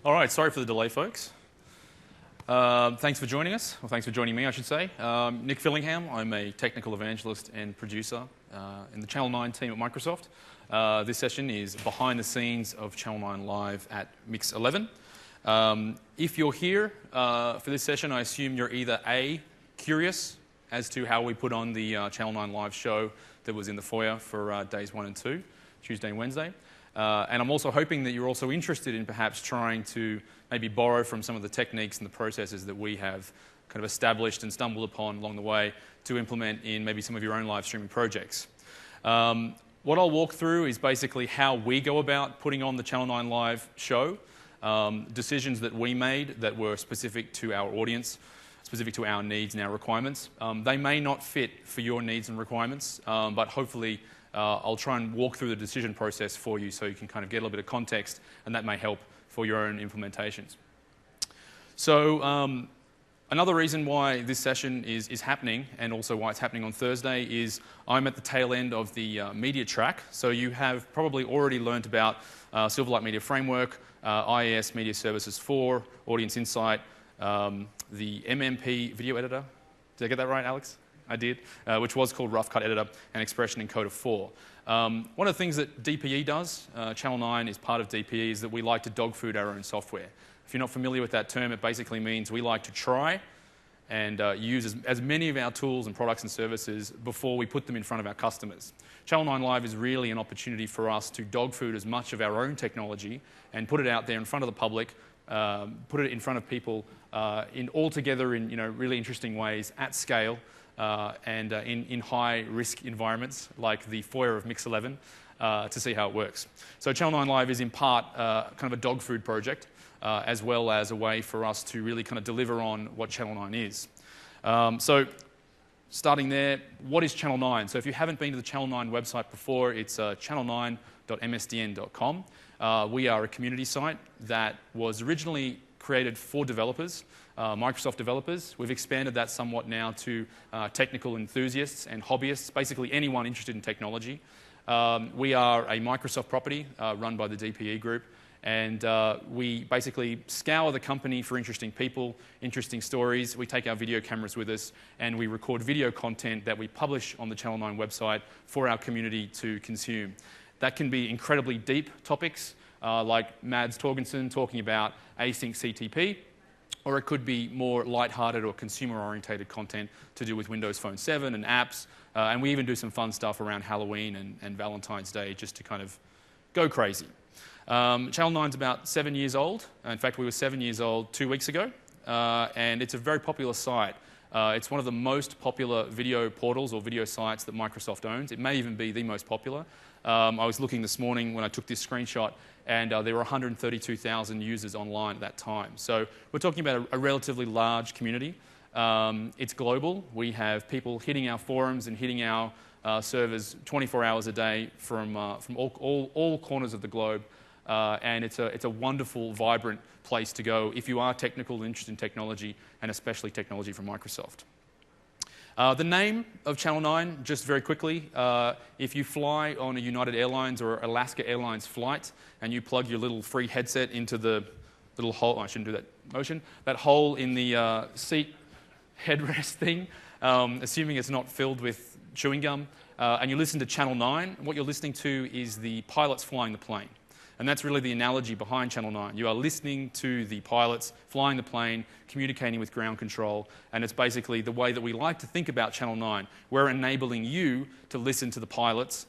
All right, sorry for the delay, folks. Thanks for joining us, or thanks for joining me, I should say. Nick Fillingham, I'm a technical evangelist and producer in the Channel 9 team at Microsoft. This session is behind the scenes of Channel 9 Live at MIX11. If you're here for this session, I assume you're either A, curious as to how we put on the Channel 9 Live show that was in the foyer for days 1 and 2, Tuesday and Wednesday. And I'm also hoping that you're also interested in perhaps trying to maybe borrow from some of the techniques and the processes that we have kind of established and stumbled upon along the way to implement in maybe some of your own live streaming projects. What I'll walk through is basically how we go about putting on the Channel 9 Live show, decisions that we made that were specific to our audience, specific to our needs and our requirements. They may not fit for your needs and requirements, but hopefully I'll try and walk through the decision process for you so you can kind of get a little bit of context, and that may help for your own implementations. So another reason why this session is happening, and also why it's happening on Thursday, is I'm at the tail end of the media track. So you have probably already learned about Silverlight Media Framework, IAS Media Services 4, Audience Insight, the MMP video editor. Did I get that right, Alex? I did, which was called Rough Cut Editor, and Expression Encoder 4. One of the things that DPE does, Channel 9 is part of DPE, is that we like to dog food our own software. If you're not familiar with that term, it basically means we like to try and use as many of our tools and products and services before we put them in front of our customers. Channel 9 Live is really an opportunity for us to dog food as much of our own technology and put it out there in front of the public, put it in front of people altogether in really interesting ways at scale, and in high-risk environments like the foyer of MIX11 to see how it works. So Channel 9 Live is in part kind of a dog food project, as well as a way for us to really kind of deliver on what Channel 9 is. So starting there, what is Channel 9? So if you haven't been to the Channel 9 website before, it's channel9.msdn.com. We are a community site that was originally created for developers, Microsoft developers. We've expanded that somewhat now to technical enthusiasts and hobbyists, basically anyone interested in technology. We are a Microsoft property run by the DPE group, and we basically scour the company for interesting people, interesting stories. We take our video cameras with us, and we record video content that we publish on the Channel 9 website for our community to consume. That can be incredibly deep topics, like Mads Torgensen talking about async CTP, or it could be more lighthearted or consumer-orientated content to do with Windows Phone 7 and apps, and we even do some fun stuff around Halloween and Valentine's Day just to kind of go crazy. Channel 9's about 7 years old. In fact, we were 7 years old 2 weeks ago, and it's a very popular site. It's one of the most popular video portals or video sites that Microsoft owns. It may even be the most popular. I was looking this morning when I took this screenshot, and there were 132,000 users online at that time. So we're talking about a relatively large community. It's global. We have people hitting our forums and hitting our servers 24 hours a day from all corners of the globe. And it's a wonderful, vibrant place to go if you are technical and interested in technology, and especially technology from Microsoft. The name of Channel 9, just very quickly, if you fly on a United Airlines or Alaska Airlines flight and you plug your little free headset into the little hole, I shouldn't do that motion, that hole in the seat headrest thing, assuming it's not filled with chewing gum, and you listen to Channel 9, what you're listening to is the pilots flying the plane. And that's really the analogy behind Channel 9. You are listening to the pilots flying the plane, communicating with ground control, and it's basically the way that we like to think about Channel 9. We're enabling you to listen to the pilots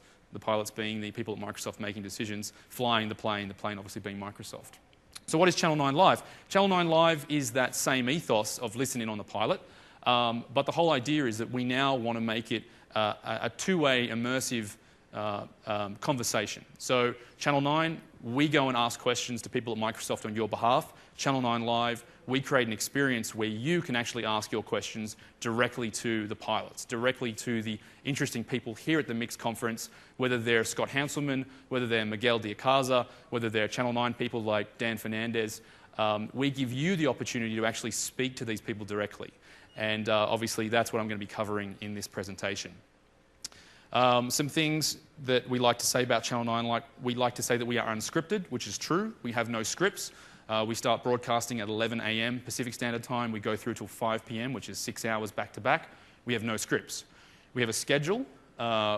being the people at Microsoft making decisions, flying the plane obviously being Microsoft. So what is Channel 9 Live? Channel 9 Live is that same ethos of listening on the pilot, but the whole idea is that we now want to make it a two-way immersive conversation. So Channel 9, we go and ask questions to people at Microsoft on your behalf. Channel 9 Live, we create an experience where you can actually ask your questions directly to the pilots, directly to the interesting people here at the MIX conference, whether they're Scott Hanselman, whether they're Miguel de Icaza, whether they're Channel 9 people like Dan Fernandez. We give you the opportunity to actually speak to these people directly. And obviously that's what I'm going to be covering in this presentation. Some things that we like to say about Channel 9, like we like to say that we are unscripted, which is true. We have no scripts. We start broadcasting at 11 a.m. Pacific Standard Time. We go through till 5 p.m., which is 6 hours back to back. We have no scripts. We have a schedule.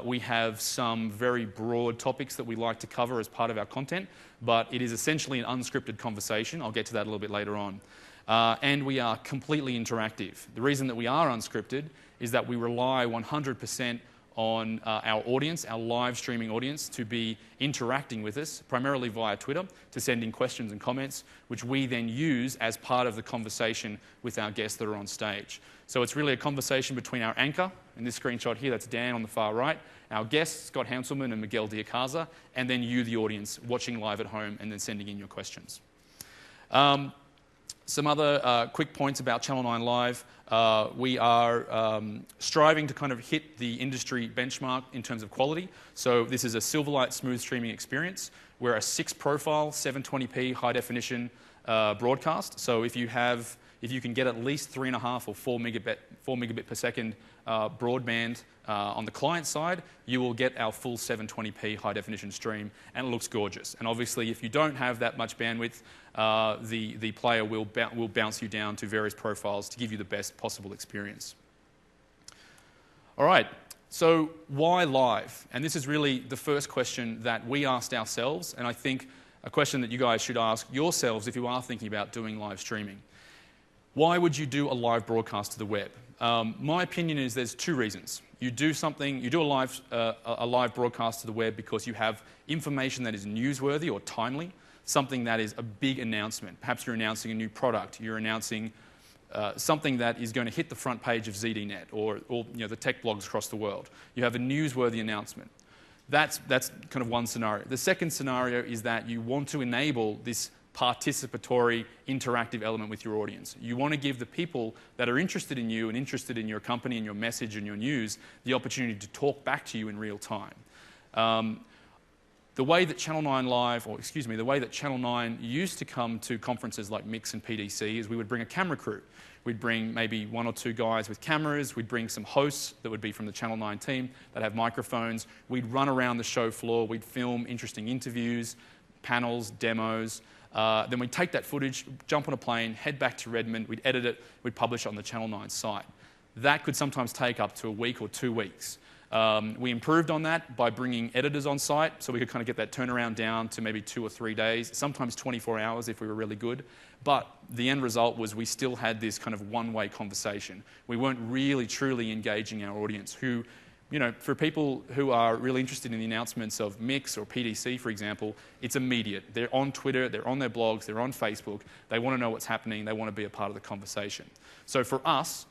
We have some very broad topics that we like to cover as part of our content, but it is essentially an unscripted conversation. I'll get to that a little bit later on. And we are completely interactive. The reason that we are unscripted is that we rely 100% on our audience, our live streaming audience, to be interacting with us, primarily via Twitter, to send in questions and comments, which we then use as part of the conversation with our guests that are on stage. So it's really a conversation between our anchor, in this screenshot here, that's Dan on the far right, our guests, Scott Hanselman and Miguel Diacaza, and then you, the audience, watching live at home and then sending in your questions. Some other quick points about Channel 9 Live. We are striving to kind of hit the industry benchmark in terms of quality. So this is a Silverlight smooth streaming experience. We're a 6-profile, 720p high definition broadcast. So if you can get at least 3.5 or 4 megabit per second broadband on the client side, you will get our full 720p high definition stream, and it looks gorgeous. And obviously, if you don't have that much bandwidth, the player will bounce you down to various profiles to give you the best possible experience. All right, so why live? And this is really the first question that we asked ourselves, and I think a question that you guys should ask yourselves if you are thinking about doing live streaming. Why would you do a live broadcast to the web? My opinion is there's 2 reasons. You do a live broadcast to the web because you have information that is newsworthy or timely, something that is a big announcement. Perhaps you're announcing a new product, you're announcing something that is going to hit the front page of ZDNet or the tech blogs across the world. You have a newsworthy announcement. That's kind of one scenario. The second scenario is that you want to enable this participatory, interactive element with your audience. You want to give the people that are interested in you and interested in your company and your message and your news the opportunity to talk back to you in real time. The way that Channel 9 used to come to conferences like MIX and PDC is we would bring a camera crew. We'd bring maybe 1 or 2 guys with cameras. We'd bring some hosts that would be from the Channel 9 team that have microphones. We'd run around the show floor. We'd film interesting interviews, panels, demos. Then we'd take that footage, jump on a plane, head back to Redmond, we'd edit it, we'd publish it on the Channel 9 site. That could sometimes take up to a week or 2 weeks. We improved on that by bringing editors on site, so we could kind of get that turnaround down to maybe 2 or 3 days, sometimes 24 hours if we were really good. But the end result was we still had this kind of one-way conversation. We weren't really, truly engaging our audience who, for people who are really interested in the announcements of MIX or PDC, for example, it's immediate. They're on Twitter, they're on their blogs, they're on Facebook. They want to know what's happening. They want to be a part of the conversation. So for us,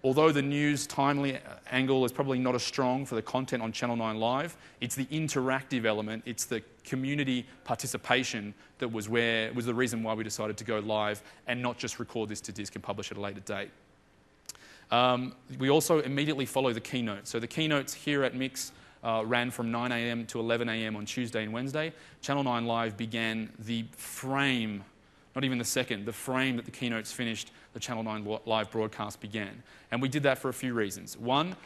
although the news timely angle is probably not as strong for the content on Channel 9 Live, it's the interactive element, it's the community participation that was the reason why we decided to go live and not just record this to disk and publish at a later date. We also immediately follow the keynote. So the keynotes here at MIX ran from 9 a.m. to 11 a.m. on Tuesday and Wednesday. Channel 9 Live began the frame, not even the second, the frame that the keynotes finished, the Channel 9 Live broadcast began. And we did that for a few reasons. One,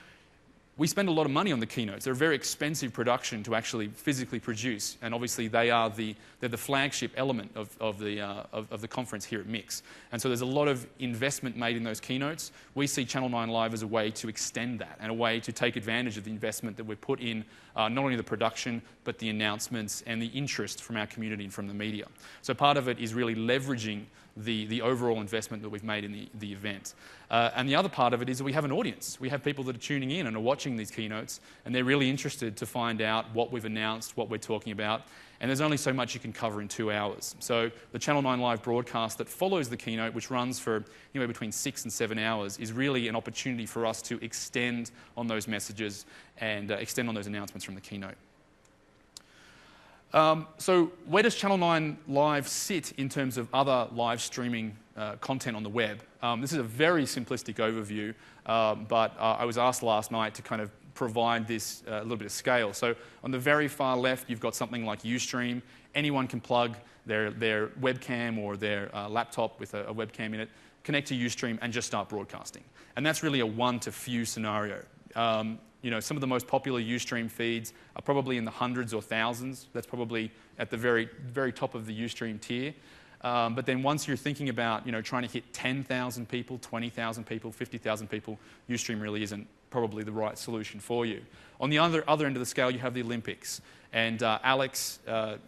we spend a lot of money on the keynotes. They're a very expensive production to actually physically produce, and obviously they're the flagship element of the conference here at MIX. And so there's a lot of investment made in those keynotes. We see Channel 9 Live as a way to extend that and a way to take advantage of the investment that we've put in not only the production, but the announcements and the interest from our community and from the media. So part of it is really leveraging the overall investment that we've made in the event. And the other part of it is that we have an audience. We have people that are tuning in and are watching these keynotes, and they're really interested to find out what we've announced, what we're talking about. And there's only so much you can cover in 2 hours. So the Channel 9 Live broadcast that follows the keynote, which runs for between 6 and 7 hours, is really an opportunity for us to extend on those messages and extend on those announcements from the keynote. So where does Channel 9 Live sit in terms of other live streaming content on the web? This is a very simplistic overview, but I was asked last night to kind of provide this a little bit of scale. So on the very far left, you've got something like Ustream. Anyone can plug their webcam or their laptop with a webcam in it, connect to Ustream, and just start broadcasting. And that's really a one-to-few scenario. Some of the most popular Ustream feeds are probably in the hundreds or thousands. That's probably at the very, very top of the Ustream tier. But then once you're thinking about trying to hit 10,000 people, 20,000 people, 50,000 people, Ustream really isn't probably the right solution for you. On the other end of the scale, you have the Olympics. And Alex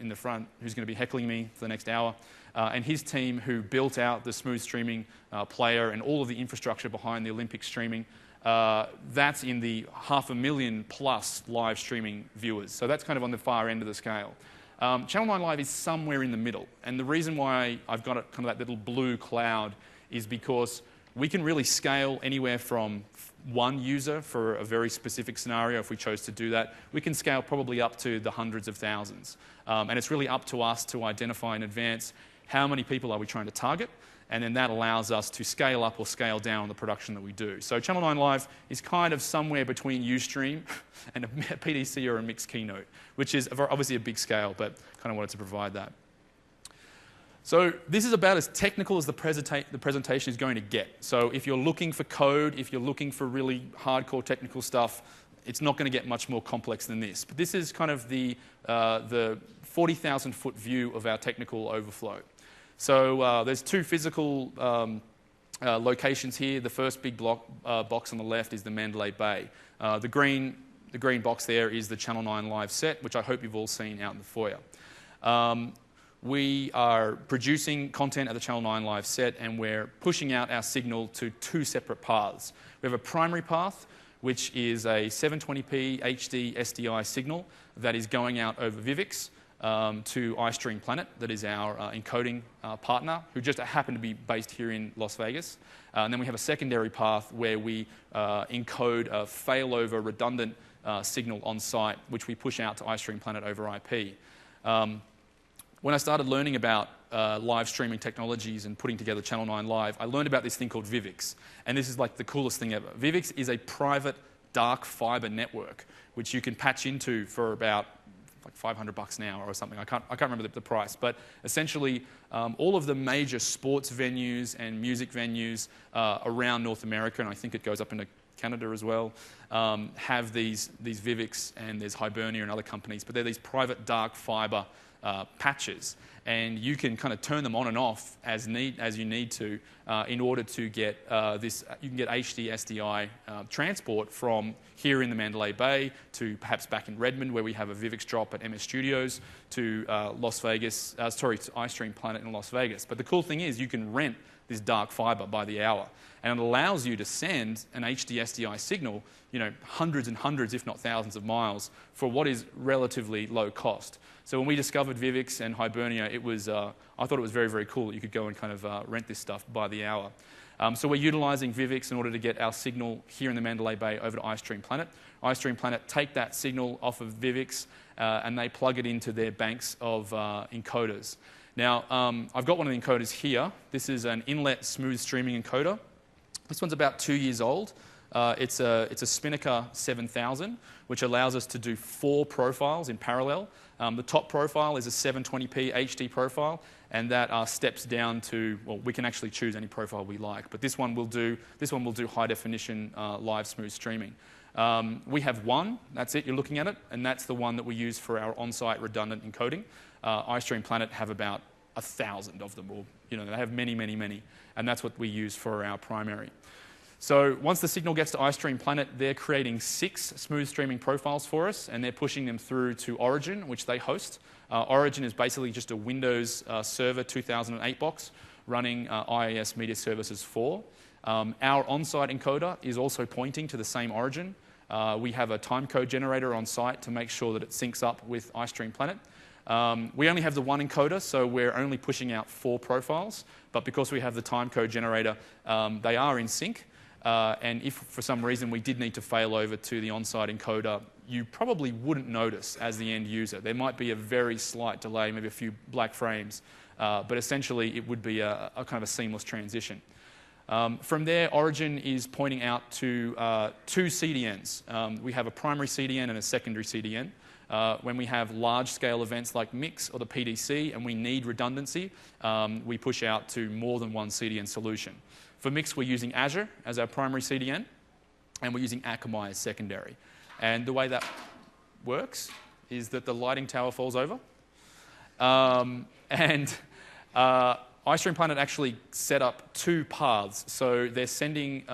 in the front, who's going to be heckling me for the next hour, and his team who built out the smooth streaming player and all of the infrastructure behind the Olympic streaming, that's in the 500,000 plus live streaming viewers. So that's kind of on the far end of the scale. Channel 9 Live is somewhere in the middle. And the reason why I've got kind of that little blue cloud is because we can really scale anywhere from one user for a very specific scenario, if we chose to do that. We can scale probably up to the hundreds of thousands. And it's really up to us to identify in advance how many people are we trying to target, and then that allows us to scale up or scale down the production that we do. So Channel 9 Live is kind of somewhere between Ustream and a PDC or a MIX keynote, which is obviously a big scale, but kind of wanted to provide that. So this is about as technical as the presentation is going to get. So if you're looking for code, if you're looking for really hardcore technical stuff, it's not going to get much more complex than this. But this is kind of the 40,000-foot view of our technical overflow. So there's two physical locations here. The first big box on the left is the Mandalay Bay. The green box there is the Channel 9 Live set, which I hope you've all seen out in the foyer. We are producing content at the Channel 9 Live set, and we're pushing out our signal to two separate paths. We have a primary path, which is a 720p HD SDI signal that is going out over Vivix to iStream Planet, that is our encoding partner, who just happen to be based here in Las Vegas. And then we have a secondary path where we encode a failover redundant signal on site, which we push out to iStream Planet over IP. When I started learning about live streaming technologies and putting together Channel 9 Live, I learned about this thing called Vivix. And this is like the coolest thing ever. Vivix is a private dark fiber network, which you can patch into for about like $500 an hour or something. I can't remember the price. But essentially, all of the major sports venues and music venues around North America, and I think it goes up into Canada as well, have these Vivix, and there's Hibernia and other companies, but they're these private dark fiber patches, and you can kind of turn them on and off as you need to in order to get this. You can get HD SDI transport from here in the Mandalay Bay to perhaps back in Redmond, where we have a Vivix drop at MS Studios, to Las Vegas. To iStream Planet in Las Vegas. But the cool thing is you can rent this dark fiber by the hour, and it allows you to send an HD SDI signal, hundreds and hundreds, if not thousands of miles for what is relatively low cost. So when we discovered Vivix and Hibernia, I thought it was very, very cool that you could go and kind of rent this stuff by the hour. So we're utilizing Vivix in order to get our signal here in the Mandalay Bay over to iStream Planet. iStream Planet take that signal off of Vivix and they plug it into their banks of encoders. Now, I've got one of the encoders here. This is an inlet smooth streaming encoder. This one's about 2 years old. It's a Spinnaker 7000, which allows us to do 4 profiles in parallel. The top profile is a 720p HD profile, and that steps down to, well, we can actually choose any profile we like, but this one will do high definition live smooth streaming. We have one, that's it, you're looking at it, and that's the one that we use for our on-site redundant encoding. iStream Planet have about 1,000 of them, or they have many, many, many, and that's what we use for our primary. So once the signal gets to iStream Planet, they're creating 6 smooth streaming profiles for us, and they're pushing them through to Origin, which they host. Origin is basically just a Windows Server 2008 box running IIS Media Services 4. Our on-site encoder is also pointing to the same Origin. We have a timecode generator on site to make sure that it syncs up with iStream Planet. We only have the one encoder, so we're only pushing out 4 profiles, but because we have the timecode generator, they are in sync. And if for some reason we did need to fail over to the on-site encoder, you probably wouldn't notice as the end user. There might be a very slight delay, maybe a few black frames, but essentially it would be a kind of a seamless transition. From there, Origin is pointing out to 2 CDNs. We have a primary CDN and a secondary CDN. When we have large-scale events like MIX or the PDC and we need redundancy, we push out to more than one CDN solution. For MIX, we're using Azure as our primary CDN, and we're using Akamai as secondary. And the way that works is that the lighting tower falls over, and iStream Planet actually set up 2 paths. So they're sending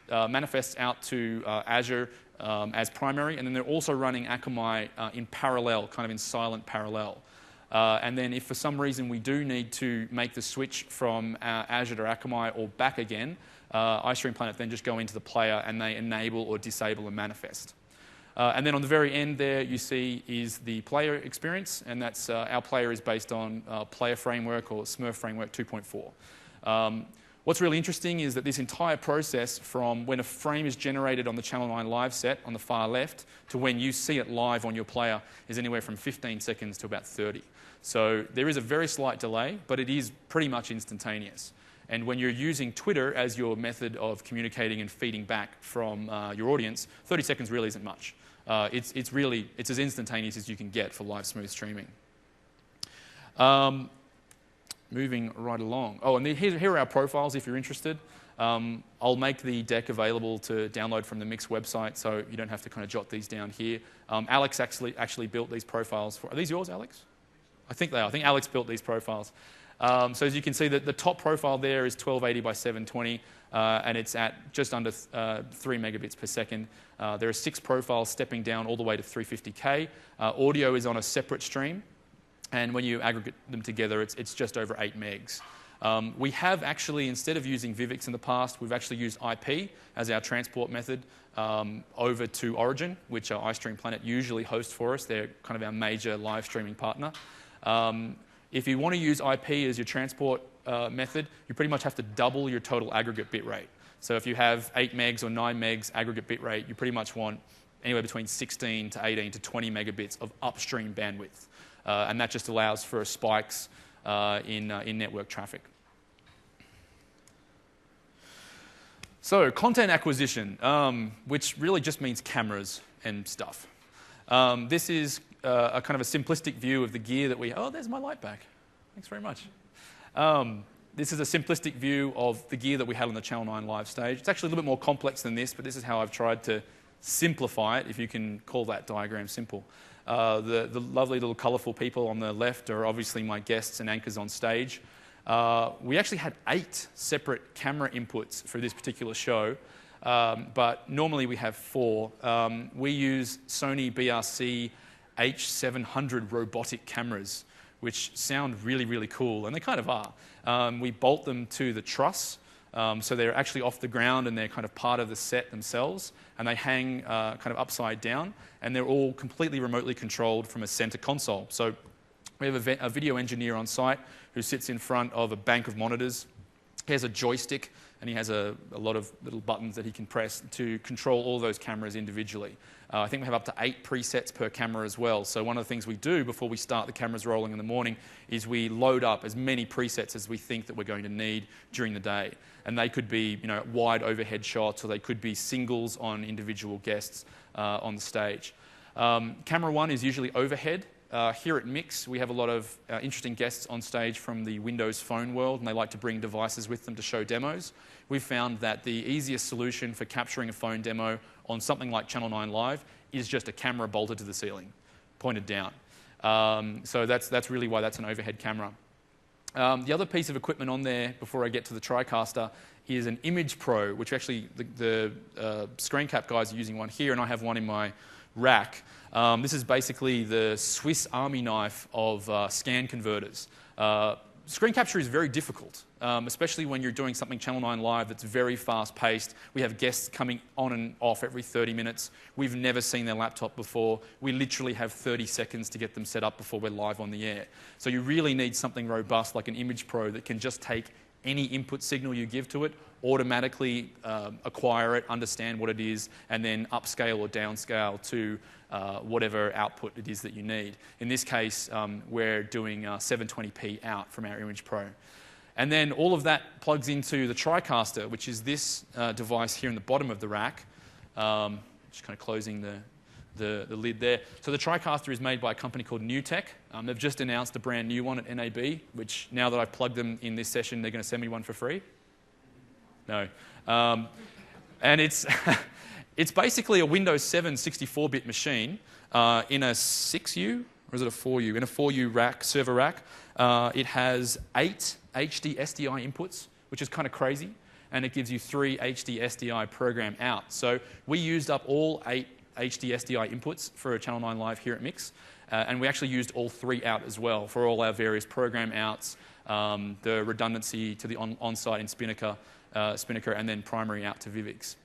manifests out to Azure as primary, and then they're also running Akamai in parallel, kind of in silent parallel. And then if for some reason we do need to make the switch from Azure to Akamai or back again, iStream Planet then just go into the player and they enable or disable a manifest. And then on the very end there you see is the player experience, and that's our player is based on Player Framework or Smurf Framework 2.4. What's really interesting is that this entire process from when a frame is generated on the Channel 9 live set on the far left to when you see it live on your player is anywhere from 15 seconds to about 30. So there is a very slight delay, but it is pretty much instantaneous. And when you're using Twitter as your method of communicating and feeding back from your audience, 30 seconds really isn't much. It's as instantaneous as you can get for live smooth streaming. Moving right along. Oh, and here are our profiles if you're interested. I'll make the deck available to download from the MIX website, so you don't have to kind of jot these down here. Alex actually built these profiles. Are these yours, Alex? I think they are. I think Alex built these profiles. So as you can see, the top profile there is 1280 by 720, and it's at just under 3 megabits per second. There are 6 profiles stepping down all the way to 350K. Audio is on a separate stream, and when you aggregate them together, it's just over 8 megs. We have actually, instead of using Vivix in the past, we've actually used IP as our transport method over to Origin, which iStream Planet usually hosts for us. They're kind of our major live streaming partner. If you want to use IP as your transport method, you pretty much have to double your total aggregate bit rate. So if you have 8 megs or 9 megs aggregate bit rate, you pretty much want anywhere between 16 to 18 to 20 megabits of upstream bandwidth. And that just allows for spikes in network traffic. So content acquisition, which really just means cameras and stuff. This is a kind of a simplistic view of the gear that we... Oh, there's my light back. Thanks very much. This is a simplistic view of the gear that we had on the Channel 9 live stage. It's actually a little bit more complex than this, but this is how I've tried to simplify it, if you can call that diagram simple. The lovely little colourful people on the left are obviously my guests and anchors on stage. We actually had 8 separate camera inputs for this particular show, but normally we have 4. We use Sony BRC H700 robotic cameras, which sound really, really cool, and they kind of are. We bolt them to the truss, so they're actually off the ground and they're kind of part of the set themselves, and they hang kind of upside down, and they're all completely remotely controlled from a center console. So we have a video engineer on site who sits in front of a bank of monitors. He has a joystick, and he has a lot of little buttons that he can press to control all those cameras individually. I think we have up to 8 presets per camera as well. So one of the things we do before we start the cameras rolling in the morning is we load up as many presets as we think that we're going to need during the day. And they could be, wide overhead shots, or they could be singles on individual guests on the stage. Camera 1 is usually overhead. Here at MIX, we have a lot of interesting guests on stage from the Windows Phone world, and they like to bring devices with them to show demos. We've found that the easiest solution for capturing a phone demo on something like Channel 9 Live is just a camera bolted to the ceiling, pointed down. So that's really why that's an overhead camera. The other piece of equipment on there, before I get to the TriCaster, is an Image Pro, which actually the screen cap guys are using one here, and I have one in my rack. This is basically the Swiss Army knife of scan converters. Screen capture is very difficult, especially when you're doing something Channel 9 Live that's very fast-paced. We have guests coming on and off every 30 minutes. We've never seen their laptop before. We literally have 30 seconds to get them set up before we're live on the air. So you really need something robust like an Image Pro that can just take any input signal you give to it, automatically acquire it, understand what it is, and then upscale or downscale to whatever output it is that you need. In this case, we're doing 720p out from our Image Pro. And then all of that plugs into the TriCaster, which is this device here in the bottom of the rack. Just kind of closing the lid there. So the TriCaster is made by a company called NewTek. They've just announced a brand new one at NAB, which now that I've plugged them in this session, they're going to send me one for free. No. And it's, it's basically a Windows 7 64-bit machine in a 6U, or is it a 4U? In a 4U rack, server rack, it has 8 HD SDI inputs, which is kind of crazy, and it gives you 3 HD SDI program out. So we used up all 8 HD SDI inputs for Channel 9 Live here at MIX, and we actually used all 3 out as well for all our various program outs, the redundancy to the on-site in Spinnaker, and then primary out to Vivix.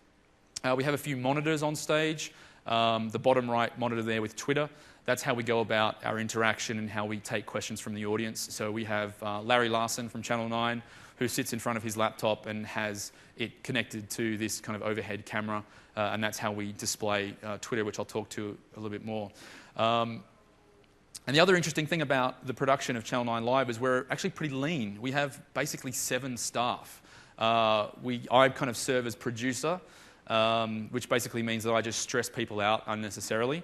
We have a few monitors on stage. The bottom right monitor there with Twitter, that's how we go about our interaction and how we take questions from the audience. So we have Larry Larson from Channel 9 who sits in front of his laptop and has it connected to this kind of overhead camera, and that's how we display Twitter, which I'll talk to a little bit more. And the other interesting thing about the production of Channel 9 Live is we're actually pretty lean. We have basically 7 staff. I kind of serve as producer, which basically means that I just stress people out unnecessarily.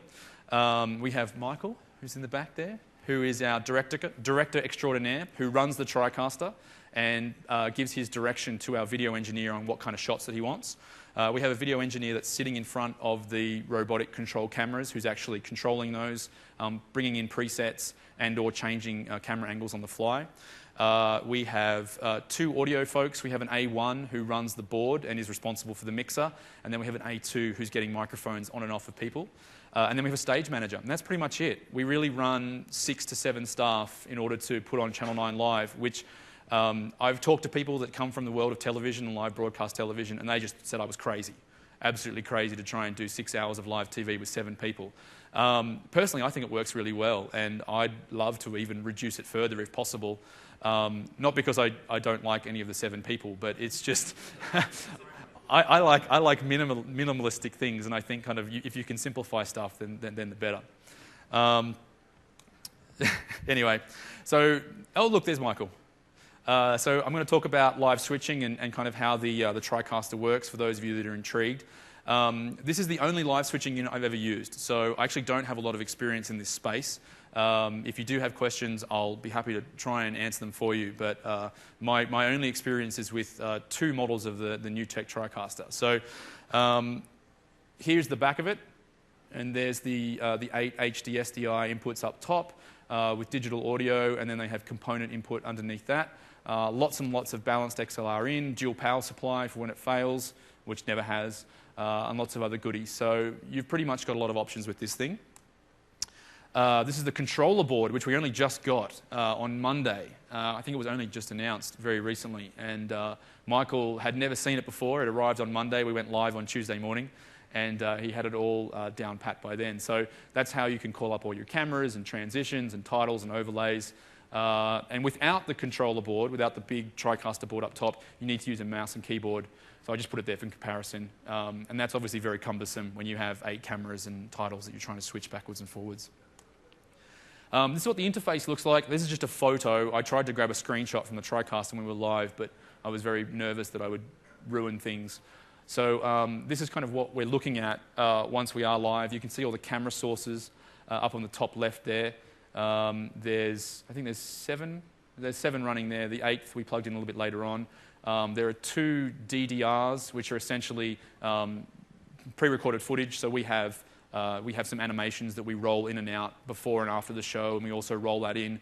We have Michael, who's in the back there, who is our director extraordinaire, who runs the TriCaster and gives his direction to our video engineer on what kind of shots that he wants. We have a video engineer that's sitting in front of the robotic control cameras, who's actually controlling those, bringing in presets and or changing camera angles on the fly. We have 2 audio folks. We have an A1 who runs the board and is responsible for the mixer, and then we have an A2 who's getting microphones on and off of people. And then we have a stage manager, and that's pretty much it. We really run 6 to 7 staff in order to put on Channel 9 Live, which I've talked to people that come from the world of television and live broadcast television, and they just said I was crazy, absolutely crazy to try and do 6 hours of live TV with 7 people. Personally, I think it works really well, and I'd love to even reduce it further if possible. Not because I don't like any of the 7 people, but it's just I like minimalistic things, and I think kind of if you can simplify stuff, then the better. Anyway, so look, there's Michael. So I'm going to talk about live switching and kind of how the TriCaster works for those of you that are intrigued. This is the only live switching unit I've ever used, so I actually don't have a lot of experience in this space. If you do have questions, I'll be happy to try and answer them for you, but my only experience is with 2 models of the new tech TriCaster. So here's the back of it, and there's the 8 HD SDI inputs up top with digital audio, and then they have component input underneath that. Lots and lots of balanced XLR in, dual power supply for when it fails, which never has, and lots of other goodies. So you've pretty much got a lot of options with this thing. This is the controller board, which we only just got on Monday. I think it was only just announced very recently, and Michael had never seen it before. It arrived on Monday. We went live on Tuesday morning, and he had it all down pat by then. So that's how you can call up all your cameras and transitions and titles and overlays. And without the controller board, without the big TriCaster board up top, you need to use a mouse and keyboard. So I just put it there for comparison. And that's obviously very cumbersome when you have 8 cameras and titles that you're trying to switch backwards and forwards. This is what the interface looks like. This is just a photo. I tried to grab a screenshot from the TriCaster when we were live, but I was very nervous that I would ruin things. So this is kind of what we're looking at once we are live. You can see all the camera sources up on the top left there. I think there's 7. There's 7 running there. The 8th we plugged in a little bit later on. There are 2 DDRs, which are essentially pre-recorded footage. So we have some animations that we roll in and out before and after the show, and we also roll that in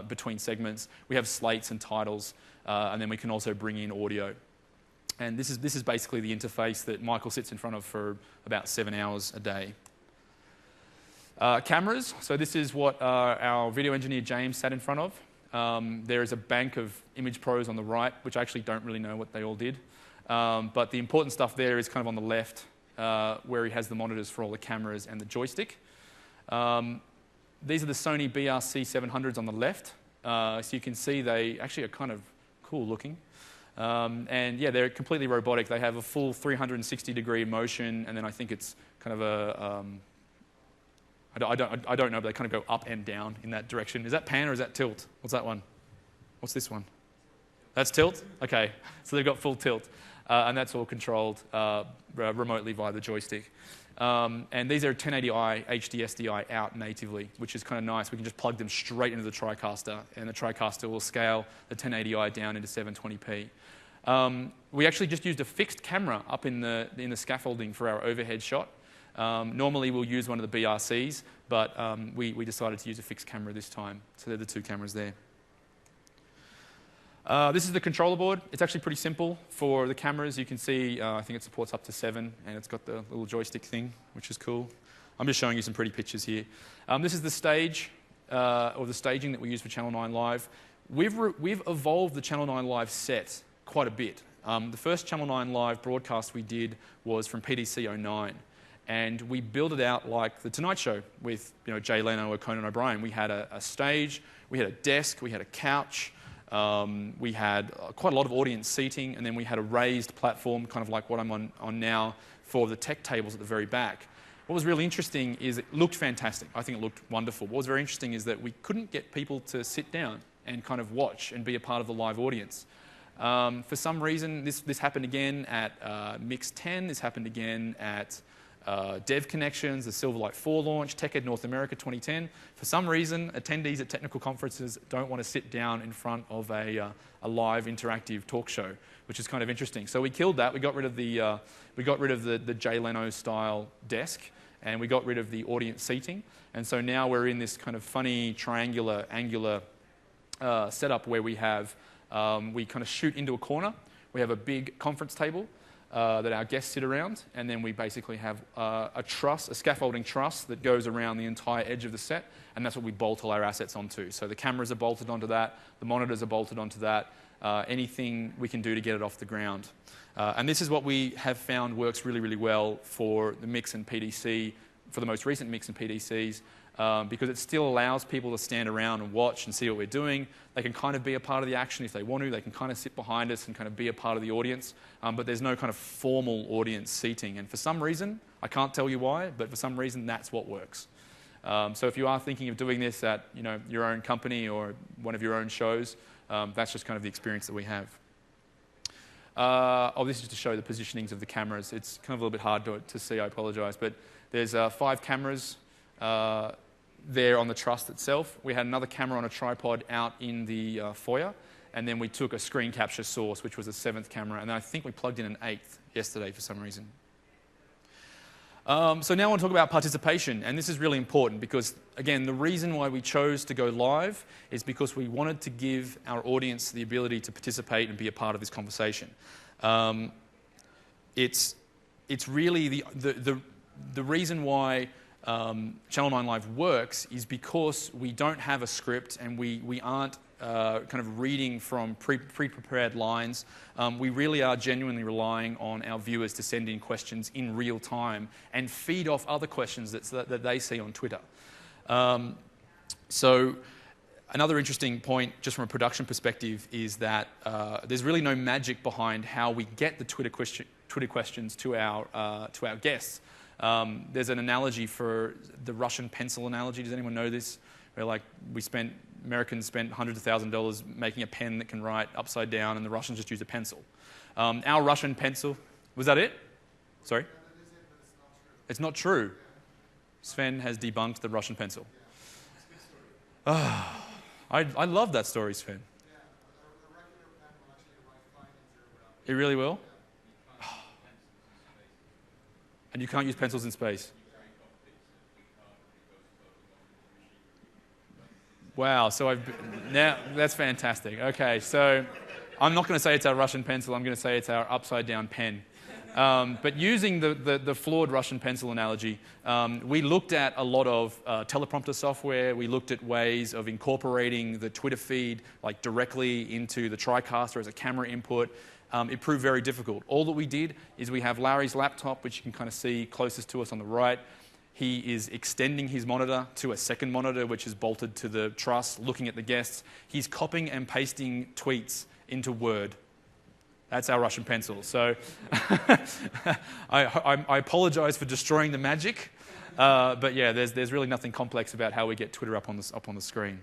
between segments. We have slates and titles, and then we can also bring in audio. And this is basically the interface that Michael sits in front of for about 7 hours a day. Cameras. So this is what our video engineer James sat in front of. There is a bank of Image Pros on the right, which I actually don't really know what they all did. But the important stuff there is kind of on the left, where he has the monitors for all the cameras and the joystick. These are the Sony BRC700s on the left. So you can see they actually are kind of cool looking. And yeah, they're completely robotic. They have a full 360-degree motion, and then I think it's kind of a... I don't know, but they kind of go up and down in that direction. Is that pan or is that tilt? What's that one? What's this one? That's tilt? Okay, so they've got full tilt. And that's all controlled remotely via the joystick. And these are 1080i HD SDI out natively, which is kind of nice. We can just plug them straight into the TriCaster, and the TriCaster will scale the 1080i down into 720p. We actually just used a fixed camera up in the scaffolding for our overhead shot. Normally we'll use one of the BRCs, but we decided to use a fixed camera this time. So they're the two cameras there. This is the controller board. It's actually pretty simple for the cameras. You can see, I think it supports up to 7, and it's got the little joystick thing, which is cool. I'm just showing you some pretty pictures here. This is the stage, or the staging that we use for Channel 9 Live. We've evolved the Channel 9 Live set quite a bit. The first Channel 9 Live broadcast we did was from PDC 09. And we built it out like The Tonight Show with Jay Leno or Conan O'Brien. We had a stage, we had a desk, we had a couch, we had quite a lot of audience seating, and then we had a raised platform, kind of like what I'm on now, for the tech tables at the very back. What was really interesting is it looked fantastic. I think it looked wonderful. What was very interesting is that we couldn't get people to sit down and kind of watch and be a part of the live audience. For some reason, this happened again at MIX11. This happened again at Dev Connections, the Silverlight 4 launch, TechEd North America 2010. For some reason, attendees at technical conferences don't want to sit down in front of a live interactive talk show, which is kind of interesting. So we killed that. We got rid of the Jay Leno style desk, and we got rid of the audience seating. And so now we're in this kind of funny triangular, angular setup where we kind of shoot into a corner. We have a big conference table that our guests sit around, and then we basically have a scaffolding truss that goes around the entire edge of the set, and that's what we bolt all our assets onto. So the cameras are bolted onto that, the monitors are bolted onto that, anything we can do to get it off the ground. And this is what we have found works really, really well for the MIX and PDC, for the most recent MIX and PDCs, because it still allows people to stand around and watch and see what we're doing. They can kind of be a part of the action if they want to. They can kind of sit behind us and kind of be a part of the audience, but there's no kind of formal audience seating. And for some reason, I can't tell you why, but for some reason, that's what works. So if you are thinking of doing this at your own company or one of your own shows, that's just kind of the experience that we have. This is to show the positionings of the cameras. It's kind of a little bit hard to see, I apologize, but there's 5 cameras there on the truss itself. We had another camera on a tripod out in the foyer, and then we took a screen capture source, which was a 7th camera, and then I think we plugged in an 8th yesterday for some reason. So now I want to talk about participation, and this is really important because, again, the reason why we chose to go live is because we wanted to give our audience the ability to participate and be a part of this conversation. It's really the reason why Channel 9 Live works is because we don't have a script and we aren't kind of reading from pre-prepared lines. We really are genuinely relying on our viewers to send in questions in real time and feed off other questions that they see on Twitter. So another interesting point, just from a production perspective, is that there's really no magic behind how we get the Twitter questions to our guests. There's an analogy for the Russian pencil analogy. Does anyone know this? Where Americans spent hundreds of thousands of dollars making a pen that can write upside down, and the Russians just use a pencil. Our Russian pencil, was that it? Sorry? It's not true. Sven has debunked the Russian pencil. I love that story, Sven. It really will? And you can't use pencils in space. Wow, so now that's fantastic. Okay, so I'm not going to say it's our Russian pencil, I'm going to say it's our upside down pen. But using the flawed Russian pencil analogy, we looked at a lot of teleprompter software. We looked at ways of incorporating the Twitter feed directly into the TriCaster as a camera input. It proved very difficult. All that we did is we have Larry's laptop, which you can kind of see closest to us on the right. He is extending his monitor to a second monitor, which is bolted to the truss, looking at the guests. He's copying and pasting tweets into Word. That's our Russian pencil. So I apologize for destroying the magic. But yeah, there's really nothing complex about how we get Twitter up on the screen.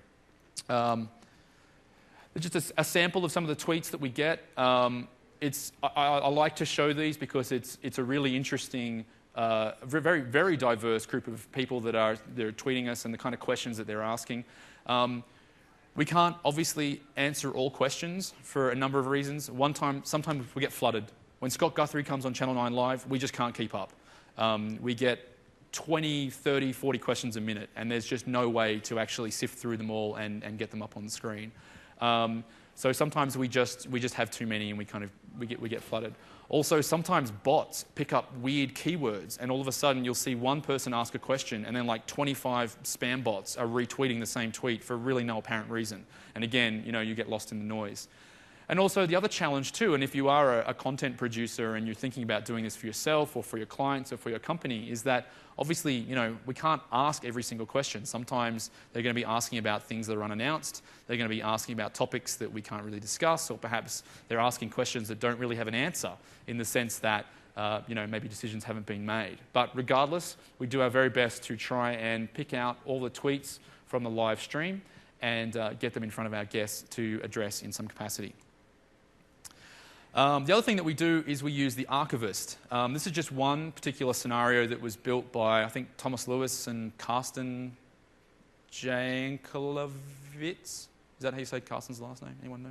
Just a sample of some of the tweets that we get. I like to show these because it's a really interesting, very, very diverse group of people they're tweeting us and the kind of questions that they're asking. We can't obviously answer all questions for a number of reasons. Sometimes we get flooded. When Scott Guthrie comes on Channel 9 Live, we just can't keep up. We get 20, 30, 40 questions a minute, and there's just no way to actually sift through them all and get them up on the screen. So sometimes we just have too many, and we get flooded. Also, sometimes bots pick up weird keywords, and all of a sudden you'll see one person ask a question, and then like 25 spam bots are retweeting the same tweet for really no apparent reason. And again, you get lost in the noise. And also the other challenge too, and if you are a content producer and you're thinking about doing this for yourself or for your clients or for your company, is that obviously, we can't ask every single question. Sometimes they're going to be asking about things that are unannounced. They're going to be asking about topics that we can't really discuss, or perhaps they're asking questions that don't really have an answer in the sense that maybe decisions haven't been made. But regardless, we do our very best to try and pick out all the tweets from the live stream and get them in front of our guests to address in some capacity. The other thing that we do is we use the archivist. This is just one particular scenario that was built by, I think, Thomas Lewis and Carsten Jankelowitz. Is that how you say Carsten's last name? Anyone know?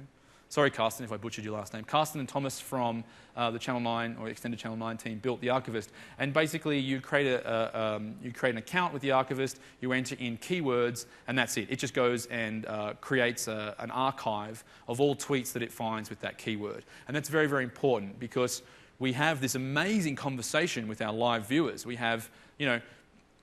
Sorry, Carsten, if I butchered your last name. Carsten and Thomas from the Channel 9 or extended Channel 9 team built the archivist. And basically, you create an account with the archivist, you enter in keywords, and that's it. It just goes and creates an archive of all tweets that it finds with that keyword. And that's very, very important because we have this amazing conversation with our live viewers. We have,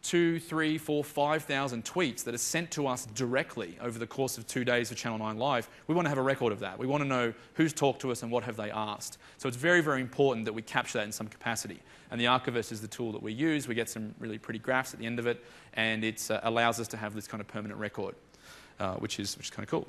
2, 3, 4, 5,000 tweets that are sent to us directly over the course of 2 days of Channel 9 Live. We want to have a record of that. We want to know who's talked to us and what have they asked. So it's very, very important that we capture that in some capacity. And the archivist is the tool that we use. We get some really pretty graphs at the end of it, and it allows us to have this kind of permanent record, which is kind of cool.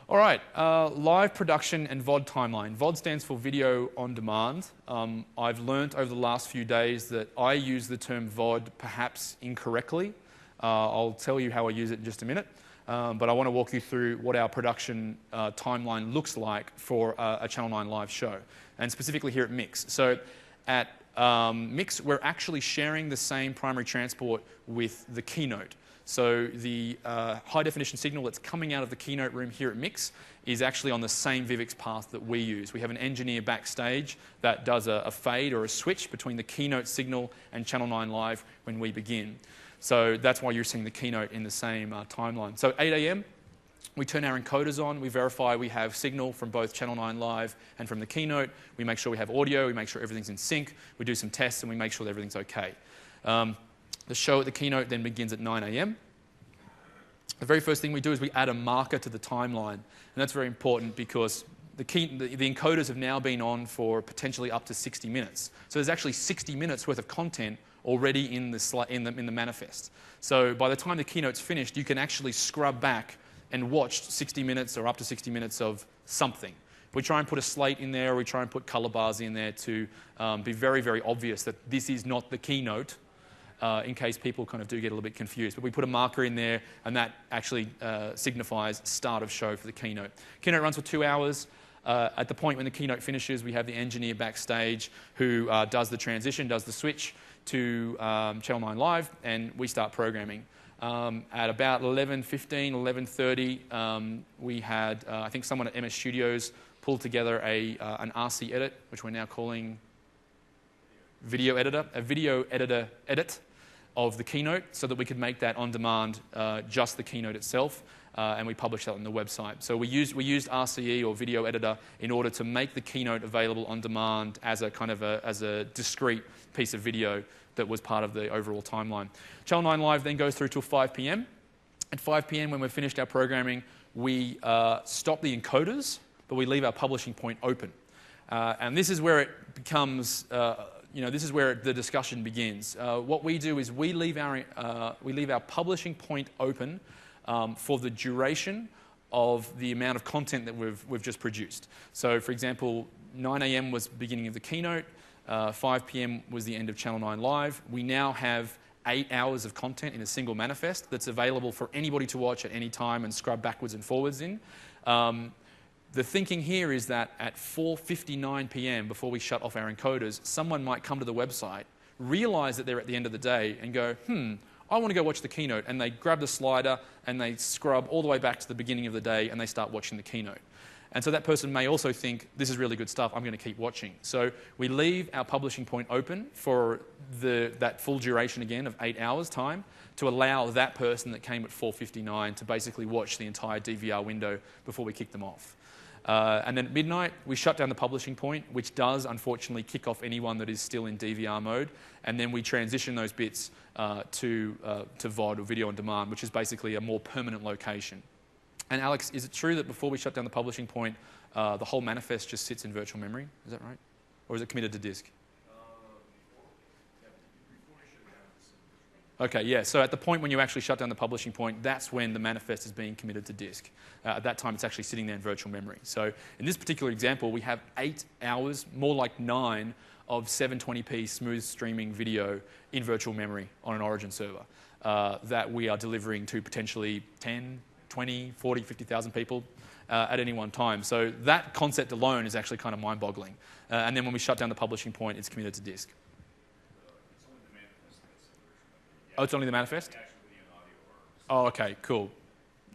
All right, live production and VOD timeline. VOD stands for video on demand. I've learnt over the last few days that I use the term VOD perhaps incorrectly. I'll tell you how I use it in just a minute, but I want to walk you through what our production timeline looks like for a Channel 9 Live show, and specifically here at MIX. So at MIX, we're actually sharing the same primary transport with the keynote. So the high-definition signal that's coming out of the keynote room here at MIX is actually on the same Vivix path that we use. We have an engineer backstage that does a fade or a switch between the keynote signal and Channel 9 Live when we begin. So that's why you're seeing the keynote in the same timeline. So 8 a.m., we turn our encoders on. We verify we have signal from both Channel 9 Live and from the keynote. We make sure we have audio. We make sure everything's in sync. We do some tests, and we make sure that everything's OK. The show at the keynote then begins at 9 a.m. The very first thing we do is we add a marker to the timeline. And that's very important because the encoders have now been on for potentially up to 60 minutes. So there's actually 60 minutes worth of content already in the manifest. So by the time the keynote's finished, you can actually scrub back and watch 60 minutes or up to 60 minutes of something. We try and put a slate in there, or we try and put color bars in there to be very, very obvious that this is not the keynote, in case people kind of do get a little bit confused. But we put a marker in there, and that actually signifies start of show for the keynote. Keynote runs for 2 hours. At the point when the keynote finishes, we have the engineer backstage who does the transition, does the switch to Channel 9 Live, and we start programming. At about 11:15, 11:30, we had, I think someone at MS Studios pulled together an RC edit, which we're now calling video editor, a video editor edit of the keynote so that we could make that on demand, just the keynote itself, and we published that on the website. So we used RCE or video editor in order to make the keynote available on demand as a kind of as a discrete piece of video that was part of the overall timeline. Channel 9 Live then goes through till 5 p.m. At 5 p.m. when we've finished our programming, we stop the encoders, but we leave our publishing point open. And this is where it becomes this is where the discussion begins. What we do is we leave our publishing point open for the duration of the amount of content that we've just produced. So, for example, 9 a.m. was the beginning of the keynote. 5 p.m. was the end of Channel 9 Live. We now have 8 hours of content in a single manifest that's available for anybody to watch at any time and scrub backwards and forwards in. The thinking here is that at 4:59 p.m., before we shut off our encoders, someone might come to the website, realize that they're at the end of the day, and go, I want to go watch the keynote. And they grab the slider and they scrub all the way back to the beginning of the day and they start watching the keynote. And so that person may also think, this is really good stuff, I'm going to keep watching. So we leave our publishing point open for that full duration again of 8 hours time to allow that person that came at 4:59 to basically watch the entire DVR window before we kick them off. And then at midnight, we shut down the publishing point, which does unfortunately kick off anyone that is still in DVR mode. And then we transition those bits to VOD or video on demand, which is basically a more permanent location. And Alex, is it true that before we shut down the publishing point, the whole manifest just sits in virtual memory? Is that right? Or is it committed to disk? Okay, yeah, so at the point when you actually shut down the publishing point, that's when the manifest is being committed to disk. At that time, it's actually sitting there in virtual memory. So in this particular example, we have 8 hours, more like 9, of 720p smooth streaming video in virtual memory on an Origin server that we are delivering to potentially 10, 20, 40, 50,000 people at any one time. So that concept alone is actually kind of mind-boggling. And then when we shut down the publishing point, it's committed to disk. Oh, it's only the manifest? Oh, okay, cool.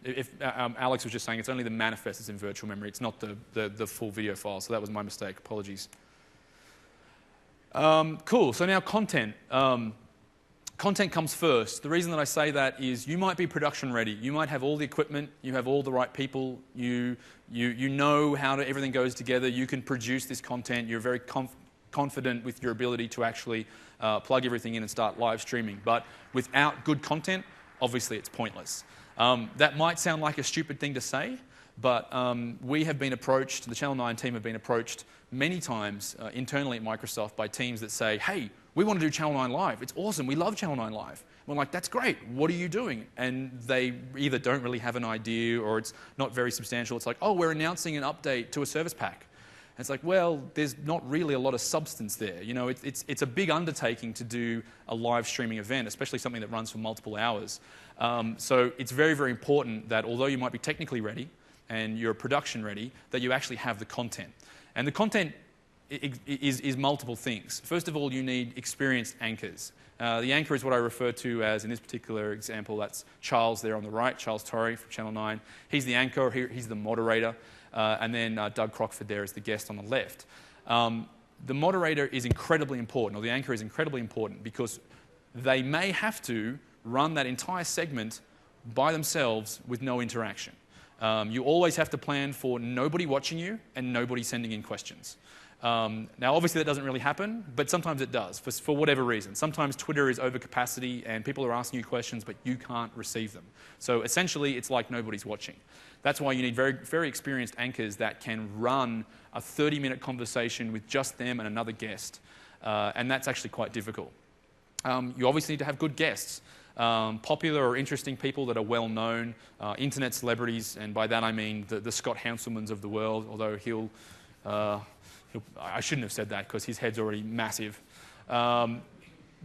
If Alex was just saying it's only the manifest that's in virtual memory. It's not the full video file, so that was my mistake. Apologies. Cool, so now content. Content comes first. The reason that I say that is you might be production ready. You might have all the equipment. You have all the right people. You know how everything goes together. You can produce this content. You're very confident with your ability to actually plug everything in and start live streaming. But without good content, obviously it's pointless. That might sound like a stupid thing to say, but we have been approached, the Channel 9 team have been approached many times internally at Microsoft by teams that say, hey, we want to do Channel 9 Live. It's awesome. We love Channel 9 Live. We're like, that's great. What are you doing? And they either don't really have an idea or it's not very substantial. It's like, oh, we're announcing an update to a service pack. And it's like, well, there's not really a lot of substance there. You know, it's a big undertaking to do a live streaming event, especially something that runs for multiple hours. So it's very, very important that although you might be technically ready and you're production ready, that you actually have the content. And the content is multiple things. First of all, you need experienced anchors. The anchor is what I refer to as, in this particular example, that's Charles there on the right, Charles Torrey from Channel 9. He's the anchor, he's the moderator. And then Doug Crockford there is the guest on the left. The moderator is incredibly important, or the anchor is incredibly important, because they may have to run that entire segment by themselves with no interaction. You always have to plan for nobody watching you and nobody sending in questions. Now, obviously, that doesn't really happen, but sometimes it does, for whatever reason. Sometimes Twitter is over capacity and people are asking you questions, but you can't receive them. So essentially, it's like nobody's watching. That's why you need very, very experienced anchors that can run a 30-minute conversation with just them and another guest, and that's actually quite difficult. You obviously need to have good guests, popular or interesting people that are well-known, internet celebrities, and by that I mean the Scott Hanselmans of the world, although I shouldn't have said that because his head's already massive. But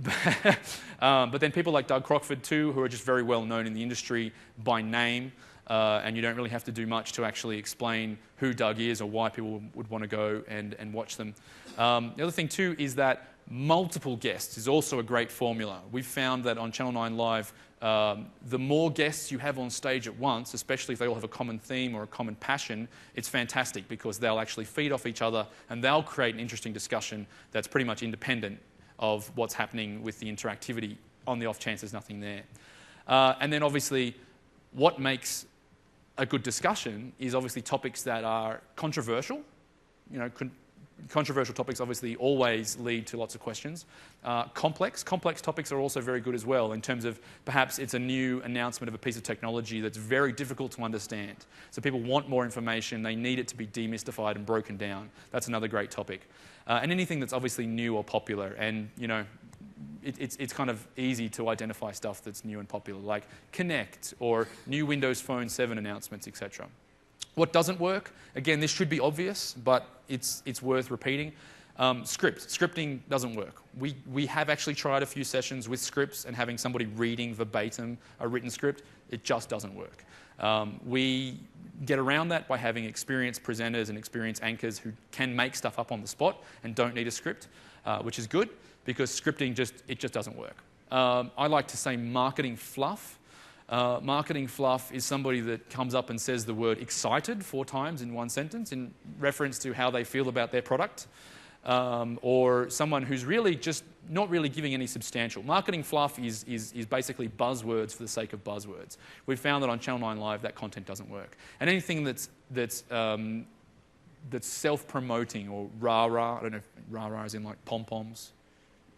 then people like Doug Crockford too, who are just very well known in the industry by name, and you don't really have to do much to actually explain who Doug is or why people would want to go and watch them. The other thing too is that multiple guests is also a great formula. We've found that on Channel 9 Live, the more guests you have on stage at once, especially if they all have a common theme or a common passion, it's fantastic because they'll actually feed off each other and they'll create an interesting discussion that's pretty much independent of what's happening with the interactivity on the off chance there's nothing there. And then obviously, what makes a good discussion is obviously topics that are controversial. You know, controversial topics obviously always lead to lots of questions. Complex topics are also very good as well in terms of perhaps it's a new announcement of a piece of technology that's very difficult to understand. So people want more information, they need it to be demystified and broken down. That's another great topic. And anything that's obviously new or popular, and you know, it's kind of easy to identify stuff that's new and popular, like Connect or new Windows Phone 7 announcements, etc. What doesn't work? Again, this should be obvious, but it's worth repeating. Scripting doesn't work. We have actually tried a few sessions with scripts and having somebody reading verbatim a written script. It just doesn't work. We get around that by having experienced presenters and experienced anchors who can make stuff up on the spot and don't need a script, which is good because scripting just doesn't work. I like to say marketing fluff. Marketing fluff is somebody that comes up and says the word excited 4 times in one sentence in reference to how they feel about their product. Or someone who's really just not really giving any substantial. Marketing fluff is basically buzzwords for the sake of buzzwords. We've found that on Channel 9 Live that content doesn't work. And anything that's self-promoting or rah-rah, I don't know if rah-rah is in like pom-poms.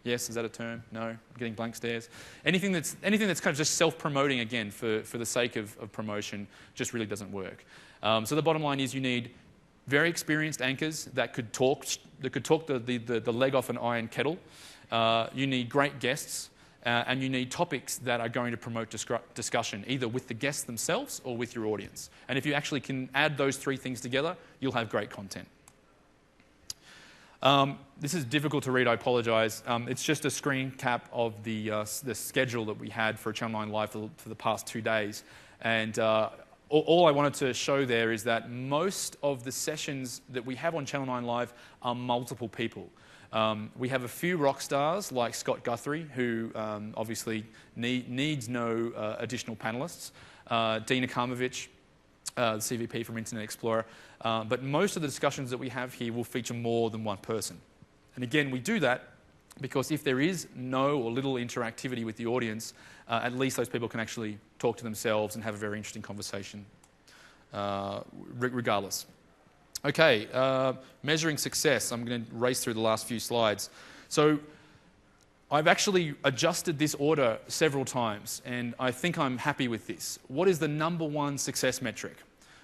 Yes, is that a term? No, I'm getting blank stares. Anything that's kind of just self-promoting again for the sake of promotion just really doesn't work. So the bottom line is you need very experienced anchors that could talk the leg off an iron kettle. You need great guests, and you need topics that are going to promote discussion, either with the guests themselves or with your audience. And if you actually can add those 3 things together, you'll have great content. This is difficult to read, I apologise. It's just a screen cap of the schedule that we had for Channel 9 Live for the past 2 days. And all I wanted to show there is that most of the sessions that we have on Channel 9 Live are multiple people. We have a few rock stars like Scott Guthrie, who obviously needs no additional panellists. Dina Karmovich, the CVP from Internet Explorer. But most of the discussions that we have here will feature more than one person. And again, we do that because if there is no or little interactivity with the audience, at least those people can actually talk to themselves and have a very interesting conversation regardless. Okay, measuring success. I'm going to race through the last few slides. So I've actually adjusted this order several times, and I think I'm happy with this. What is the number 1 success metric?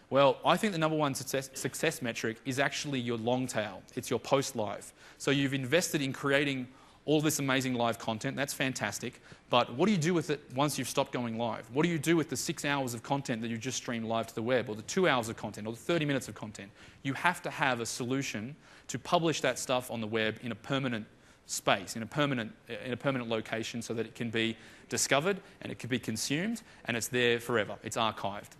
Well, I think the number 1 success metric is actually your long tail. It's your post-live. So you've invested in creating all this amazing live content. That's fantastic. But what do you do with it once you've stopped going live? What do you do with the 6 hours of content that you just streamed live to the web, or the 2 hours of content, or the 30 minutes of content? You have to have a solution to publish that stuff on the web in a permanent space, in a permanent location, so that it can be discovered and it can be consumed and it's there forever. It's archived.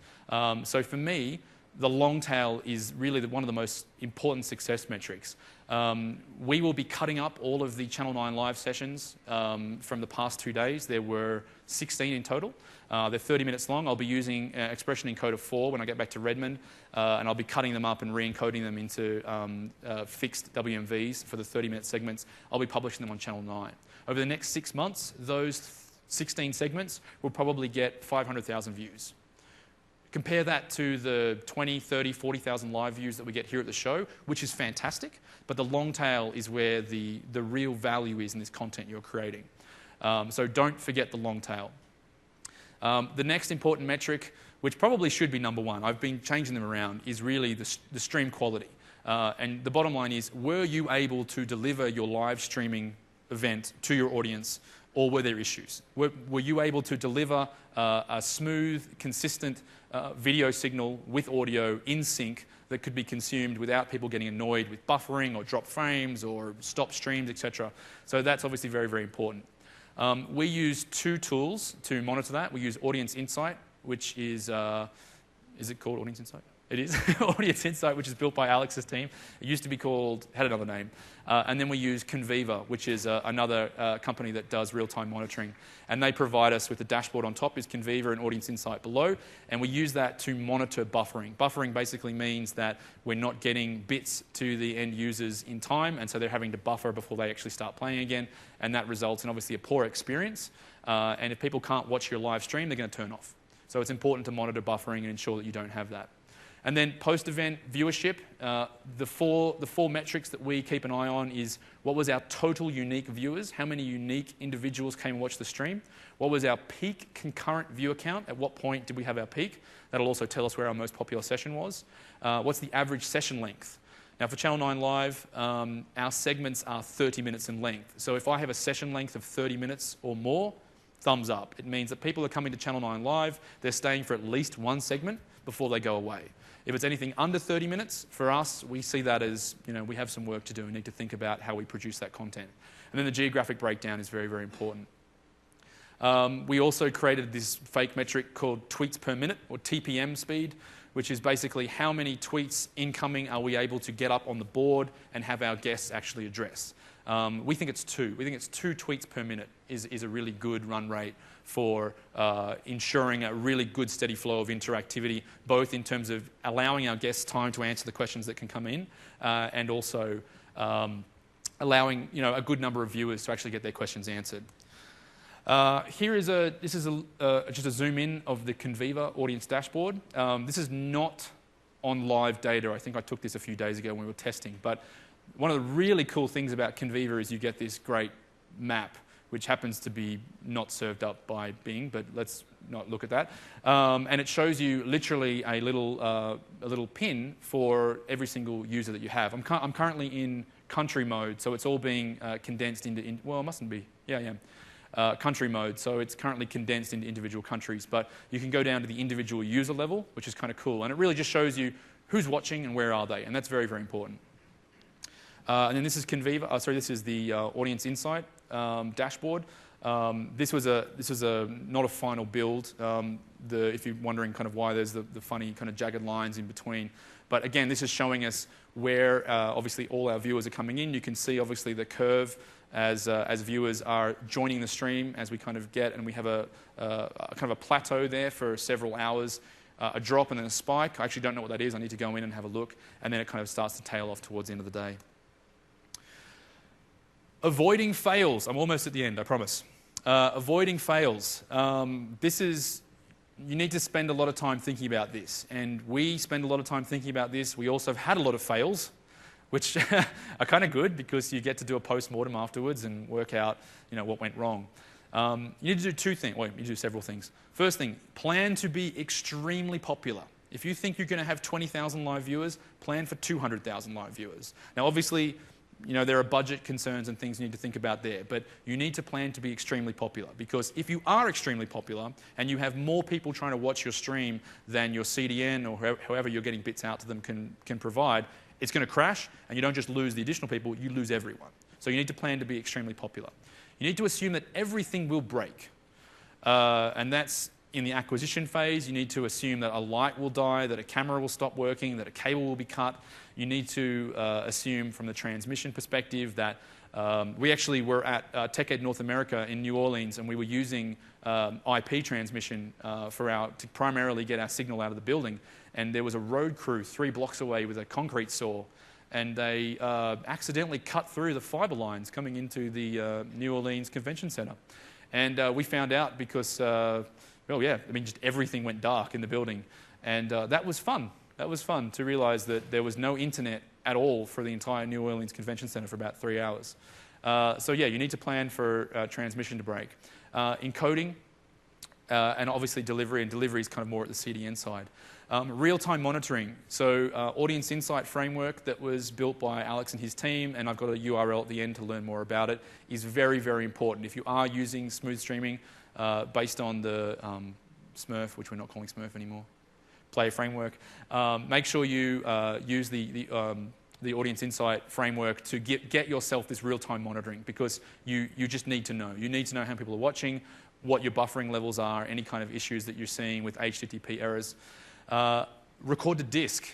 So for me, the long tail is really one of the most important success metrics. We will be cutting up all of the Channel 9 Live sessions from the past 2 days. There were 16 in total. They're 30 minutes long. I'll be using expression encoder 4 when I get back to Redmond, and I'll be cutting them up and re-encoding them into fixed WMVs for the 30-minute segments. I'll be publishing them on Channel 9. Over the next 6 months, those 16 segments will probably get 500,000 views. Compare that to the 20, 30, 40,000 live views that we get here at the show, which is fantastic, but the long tail is where the real value is in this content you're creating. So don't forget the long tail. The next important metric, which probably should be number 1, I've been changing them around, is really the stream quality. And the bottom line is, were you able to deliver your live streaming event to your audience, or were there issues? Were you able to deliver a smooth, consistent video signal with audio in sync that could be consumed without people getting annoyed with buffering or drop frames or stop streams, etc.? So that's obviously very, very important. We use 2 tools to monitor that. We use Audience Insight, which is it called Audience Insight? It is. Audience Insight, which is built by Alex's team. It used to be called, had another name. And then we use Conviva, which is another company that does real-time monitoring. And they provide us with a dashboard on top, is Conviva and Audience Insight below. And we use that to monitor buffering. Buffering basically means that we're not getting bits to the end users in time, and so they're having to buffer before they actually start playing again. And that results in obviously a poor experience. And if people can't watch your live stream, they're going to turn off. So it's important to monitor buffering and ensure that you don't have that. And then post-event viewership, the four metrics that we keep an eye on is what was our total unique viewers, how many unique individuals came and watched the stream, what was our peak concurrent viewer count, at what point did we have our peak, that'll also tell us where our most popular session was, what's the average session length. Now for Channel 9 Live, our segments are 30 minutes in length. So if I have a session length of 30 minutes or more, thumbs up. It means that people are coming to Channel 9 Live, they're staying for at least one segment before they go away. If it's anything under 30 minutes, for us, we see that as, we have some work to do. We need to think about how we produce that content. And then the geographic breakdown is very, very important. We also created this fake metric called tweets per minute, or TPM speed, which is basically how many tweets incoming are we able to get up on the board and have our guests actually address. We think it's 2. We think it's 2 tweets per minute is a really good run rate for ensuring a really good steady flow of interactivity, both in terms of allowing our guests time to answer the questions that can come in, and also allowing a good number of viewers to actually get their questions answered. This is just a zoom in of the Conviva audience dashboard. This is not on live data. I think I took this a few days ago when we were testing. But one of the really cool things about Conviva is you get this great map, which happens to be not served up by Bing, but let's not look at that. And it shows you literally a little pin for every single user that you have. I'm currently in country mode, so it's all being condensed into, well, it mustn't be. Yeah, yeah. Country mode, so it's currently condensed into individual countries, but you can go down to the individual user level, which is kind of cool, and it really just shows you who's watching and where are they, and that's very, very important. And then this is Conviva. This is the Audience Insight dashboard. This was not a final build. If you're wondering kind of why there's the funny kind of jagged lines in between, but again, this is showing us where obviously all our viewers are coming in. You can see obviously the curve as viewers are joining the stream as we kind of get, and we have a kind of a plateau there for several hours, a drop and then a spike. I actually don't know what that is. I need to go in and have a look, and then it kind of starts to tail off towards the end of the day. Avoiding fails. I'm almost at the end, I promise. Avoiding fails. You need to spend a lot of time thinking about this, and we spend a lot of time thinking about this. We also have had a lot of fails, which are kind of good because you get to do a post-mortem afterwards and work out what went wrong. You need to do 2 things. Well, you need to do several things. First thing, plan to be extremely popular. If you think you're going to have 20,000 live viewers, plan for 200,000 live viewers. Now, obviously, there are budget concerns and things you need to think about there, but you need to plan to be extremely popular, because if you are extremely popular and you have more people trying to watch your stream than your CDN or however you're getting bits out to them can provide, it's going to crash, and you don't just lose the additional people, you lose everyone. So you need to plan to be extremely popular. You need to assume that everything will break, and that's in the acquisition phase. You need to assume that a light will die, that a camera will stop working, that a cable will be cut. You need to assume from the transmission perspective that we actually were at TechEd North America in New Orleans, and we were using IP transmission to primarily get our signal out of the building. And there was a road crew 3 blocks away with a concrete saw, and they accidentally cut through the fiber lines coming into the New Orleans Convention Center. And we found out because, just everything went dark in the building. And that was fun. That was fun to realize that there was no internet at all for the entire New Orleans Convention Center for about 3 hours. You need to plan for transmission to break. Encoding, and obviously delivery, and delivery is kind of more at the CDN side. Real-time monitoring. So Audience Insight framework that was built by Alex and his team, and I've got a URL at the end to learn more about it, is very, very important. If you are using smooth streaming based on the Smurf, which we're not calling Smurf anymore, Player framework, make sure you use the Audience Insight framework to get yourself this real-time monitoring, because you just need to know. You need to know how people are watching, what your buffering levels are, any kind of issues that you're seeing with HTTP errors. Record to disk.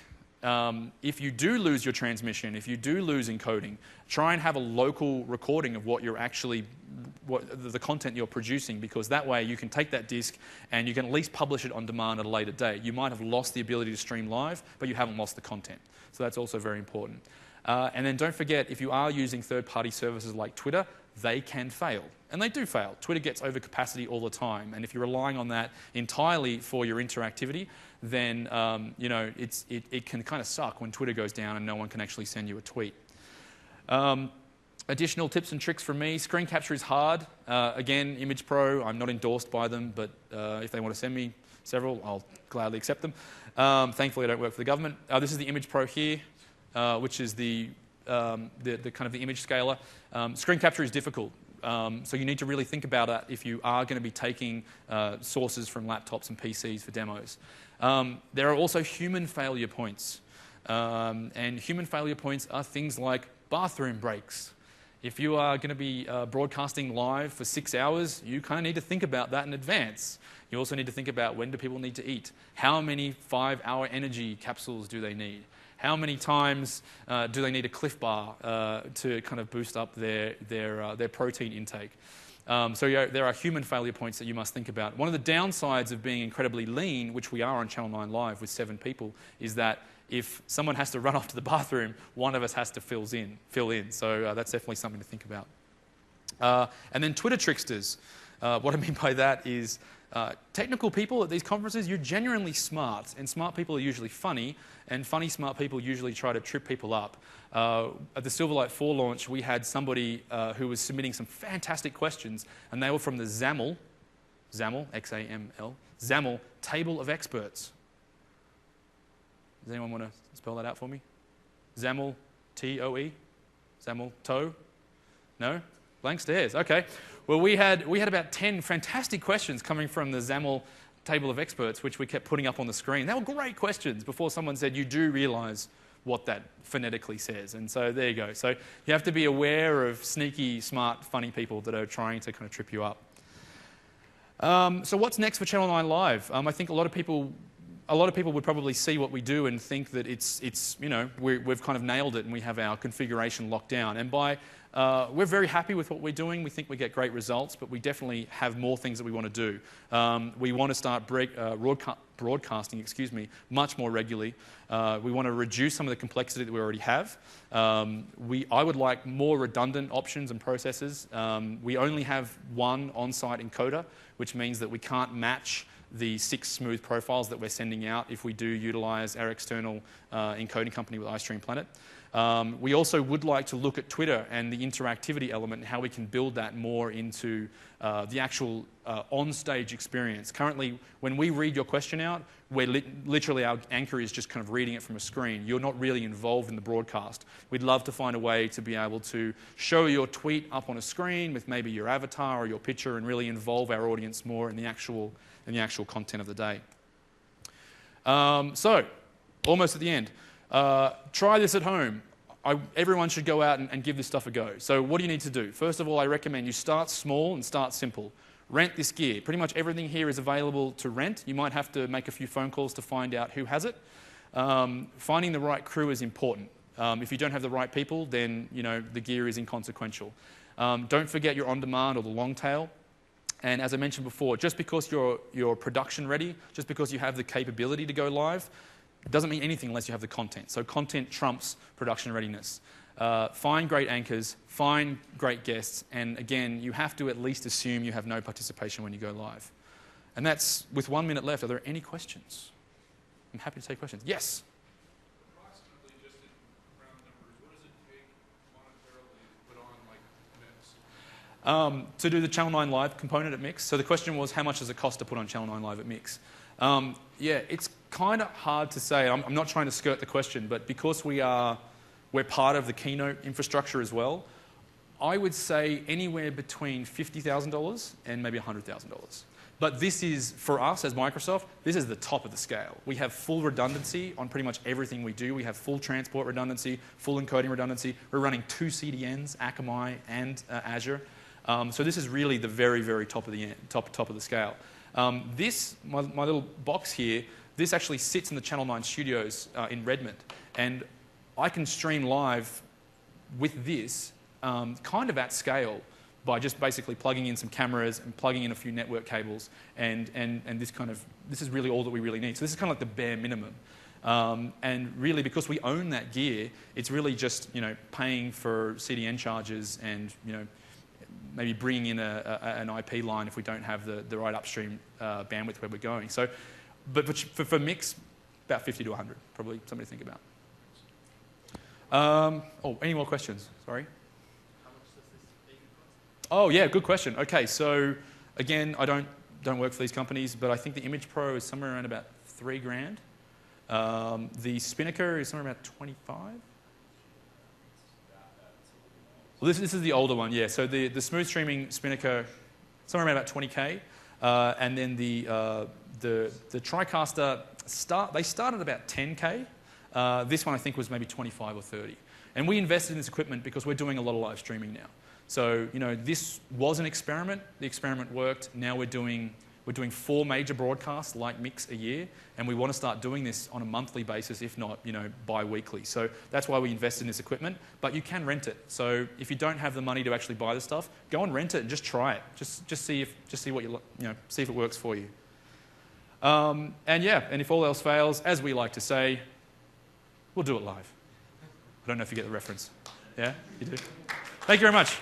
If you do lose your transmission, if you do lose encoding, try and have a local recording of what the content you're producing, because that way you can take that disk and you can at least publish it on demand at a later date. You might have lost the ability to stream live, but you haven't lost the content. So that's also very important. And then don't forget, if you are using third-party services like Twitter, they can fail. And they do fail. Twitter gets over capacity all the time. And if you're relying on that entirely for your interactivity, then it can kind of suck when Twitter goes down and no one can actually send you a tweet. Additional tips and tricks from me. Screen capture is hard. Again, Image Pro, I'm not endorsed by them, but if they want to send me several, I'll gladly accept them. Thankfully, I don't work for the government. This is the Image Pro here, which is the kind of the image scaler. Screen capture is difficult. So you need to really think about it if you are going to be taking sources from laptops and PCs for demos. There are also human failure points. And human failure points are things like bathroom breaks. If you are going to be broadcasting live for 6 hours, you kind of need to think about that in advance. You also need to think about, when do people need to eat? How many 5-hour energy capsules do they need? How many times do they need a Cliff Bar to kind of boost up their protein intake? So there are human failure points that you must think about. One of the downsides of being incredibly lean, which we are on Channel 9 Live with 7 people, is that if someone has to run off to the bathroom, one of us has to fill in. So that's definitely something to think about. And then Twitter tricksters. What I mean by that is technical people at these conferences, you're genuinely smart, and smart people are usually funny, and funny, smart people usually try to trip people up. At the Silverlight 4 launch, we had somebody who was submitting some fantastic questions, and they were from the XAML, X-A-M-L, XAML Table of Experts. Does anyone want to spell that out for me? XAML, T-O-E? XAML, toe? No? Blank stares, okay. Well, we had about 10 fantastic questions coming from the XAML Table of Experts, which we kept putting up on the screen. They were great questions before someone said, you do realize what that phonetically says. And so there you go. So you have to be aware of sneaky, smart, funny people that are trying to kind of trip you up. So what's next for Channel 9 Live? I think a lot of people would probably see what we do and think that it's we've kind of nailed it and we have our configuration locked down. And we're very happy with what we're doing. We think we get great results, but we definitely have more things that we want to do. We want to start broadcasting, much more regularly. We want to reduce some of the complexity that we already have. I would like more redundant options and processes. We only have one on-site encoder, which means that we can't match the 6 smooth profiles that we're sending out if we do utilize our external encoding company with iStream Planet. We also would like to look at Twitter and the interactivity element and how we can build that more into the actual on-stage experience. Currently, when we read your question out, literally our anchor is just kind of reading it from a screen. You're not really involved in the broadcast. We'd love to find a way to be able to show your tweet up on a screen with maybe your avatar or your picture and really involve our audience more in the actual content of the day. So, almost at the end. Try this at home. Everyone should go out and give this stuff a go. So what do you need to do? First of all, I recommend you start small and start simple. Rent this gear. Pretty much everything here is available to rent. You might have to make a few phone calls to find out who has it. Finding the right crew is important. If you don't have the right people, then the gear is inconsequential. Don't forget your on-demand or the long tail. And as I mentioned before, just because you're production ready, just because you have the capability to go live, doesn't mean anything unless you have the content. So content trumps production readiness. Find great anchors, find great guests, and again, you have to at least assume you have no participation when you go live. And that's with 1 minute left. Are there any questions? I'm happy to take questions. Yes? Approximately, just in round numbers, what does it take monetarily to put on MIX? To do the Channel 9 Live component at MIX. So the question was, how much does it cost to put on Channel 9 Live at MIX? Yeah, it's kind of hard to say. I'm not trying to skirt the question, but because we're part of the Keynote infrastructure as well, I would say anywhere between $50,000 and maybe $100,000. But this is, for us as Microsoft, this is the top of the scale. We have full redundancy on pretty much everything we do. We have full transport redundancy, full encoding redundancy. We're running 2 CDNs, Akamai and Azure. So this is really the very, very top of the scale. My little box here, this actually sits in the Channel 9 studios in Redmond. And I can stream live with this kind of at scale by just basically plugging in some cameras and plugging in a few network cables. And this is really all that we really need. So this is kind of like the bare minimum. And really, because we own that gear, it's really just paying for CDN charges and maybe bringing in an IP line if we don't have the right upstream bandwidth where we're going. So, but for MIX, about 50 to 100, probably something to think about. Any more questions? Sorry. How much does this thing cost? Oh yeah, good question. Okay, so again, I don't work for these companies, but I think the Image Pro is somewhere around about $3,000. The Spinnaker is somewhere about 25. Well, this is the older one, yeah. So the smooth streaming Spinnaker, somewhere around about 20K, and then the TriCaster they start at about 10K. This one I think was maybe 25 or 30. And we invested in this equipment because we're doing a lot of live streaming now. So this was an experiment. The experiment worked. Now we're doing We're doing 4 major broadcasts like Mix a year, and we want to start doing this on a monthly basis, if not, bi-weekly. So that's why we invest in this equipment, but you can rent it. So if you don't have the money to actually buy the stuff, go and rent it and just try it. Just see what see if it works for you. And if all else fails, as we like to say, we'll do it live. I don't know if you get the reference. Yeah, you do. Thank you very much.